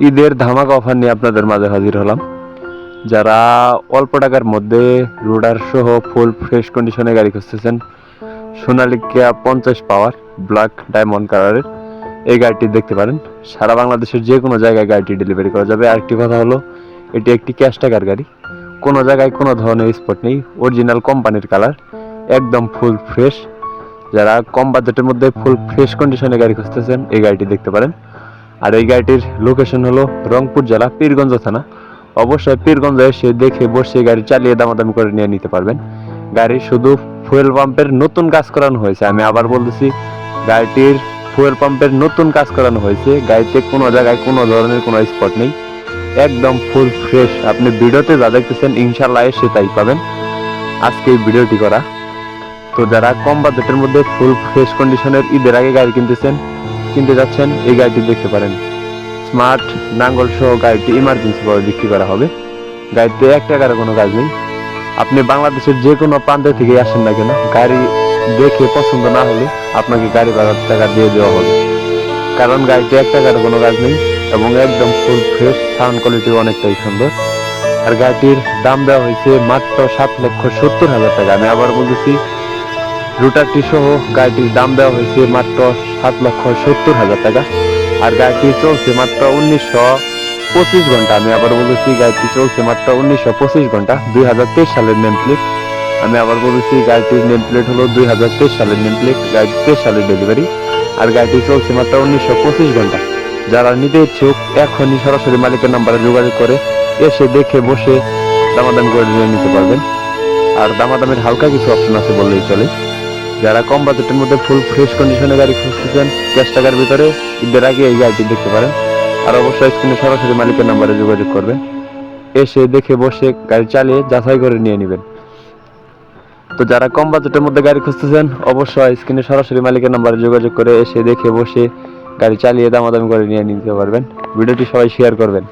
ঈদের ধামাকা অফার নিয়ে আপনাদের মাঝে হাজির হলাম। যারা অল্প টাকার মধ্যে রোডার সহ ফুল ফ্রেশ কন্ডিশনে গাড়ি খুঁজতেছেন, সোনালিকা 50 পাওয়ার ব্ল্যাক ডায়মন্ড কালারের এই গাড়িটি দেখতে পারেন। সারা বাংলাদেশের যে কোনো জায়গায় গাড়িটি ডেলিভারি করা যাবে। আরেকটি কথা হলো, এটি একটি ক্যাশ টাকার গাড়ি, কোনো জায়গায় কোনো ধরনের স্পট নেই, অরিজিনাল কোম্পানির কালার, একদম ফুল ফ্রেশ। যারা কম বাজেটের মধ্যে ফুল ফ্রেশ কন্ডিশনে গাড়ি খুঁজতেছেন এই গাড়িটি দেখতে পারেন। আর এই গাড়িটির লোকেশন হলো রংপুর জেলা পীরগঞ্জ থানা। অবশ্যই পীরগঞ্জে এসে দেখে বসে গাড়ি চালিয়ে দামাদামি করে নিয়ে নিতে পারবেন। গাড়ির শুধু ফুয়েল পাম্পের নতুন কাজ করানো হয়েছে। আমি আবার বলতেছি, গাড়িটির ফুয়েল পাম্পের নতুন কাজ করানো হয়েছে। গাড়িতে কোনো জায়গায় কোনো ধরনের কোনো স্পট নেই, একদম ফুল ফ্রেশ। আপনি ভিডিওতে যা দেখতেছেন ইনশাল্লাহ এসে তাই পাবেন। আজকে এই ভিডিওটি করা। তো যারা কম বাজেটের মধ্যে ফুল ফ্রেশ কন্ডিশনের ঈদের আগে গাড়ি কিনতে যাচ্ছেন, এই গাড়িটি দেখতে পারেন। স্মার্ট নাঙ্গল সহ গাড়িটি ইমার্জেন্সি ভাবে বিক্রি করা হবে। গাড়িতে 1 টাকার কোনো কাজ নেই। আপনি বাংলাদেশের যে কোনো প্রান্ত থেকে আসেন না কেন, গাড়ি দেখে পছন্দ না হলে আপনাকে গাড়ি ভাড়ার টাকা দিয়ে দেওয়া হবে। কারণ গাড়িতে 1 টাকার কোনো কাজ নেই এবং একদম ফুল ফ্রেশ, সাউন্ড কোয়ালিটি অনেকটাই সুন্দর। আর গাড়িটির দাম দেওয়া হয়েছে মাত্র 7,70,000 টাকা। আমি আবার বলতেছি, রুটারটি সহ গাড়িটির দাম দেওয়া হয়েছে মাত্র 7,70,000 টাকা। আর গাড়িটি চলছে মাত্র 1925 ঘন্টা। আমি আবার বলেছি, গাড়িটি চলছে মাত্র 1925 ঘন্টা। 2023 সালের নেম প্লেট। আমি আবার বলেছি, গাড়িটির নেম প্লেট হলো 2023 সালের নেম প্লেট। গাড়ি 23 সালের ডেলিভারি। আর গাড়িটি চলছে মাত্র 1925 ঘন্টা। যারা নিতে ইচ্ছুক এখনই সরাসরি মালিকের নাম্বারে যোগাযোগ করে এসে দেখে বসে দামাদামি করে নিয়ে নিতে পারবেন। আর দামাদামির হালকা কিছু অপশন আছে বললেই চলে। যারা কম বাজেটের মধ্যে ফুল ফ্রেশ কন্ডিশনে গাড়ি খুঁজতেছেন ক্যাশ টাকার ভিতরে, ঈদের আগে এই গাড়িটি দেখতে পারেন। আর অবশ্যই স্ক্রিনে সরাসরি মালিকের নাম্বারে যোগাযোগ করবেন। এসে দেখে বসে গাড়ি চালিয়ে যাচাই করে নিয়ে নেবেন। তো যারা কম বাজেটের মধ্যে গাড়ি খুঁজতেছেন, অবশ্যই স্ক্রিনে সরাসরি মালিকের নাম্বারে যোগাযোগ করে এসে দেখে বসে গাড়ি চালিয়ে দামাদামি করে নিয়ে নিতে পারবেন। ভিডিওটি সবাই শেয়ার করবেন।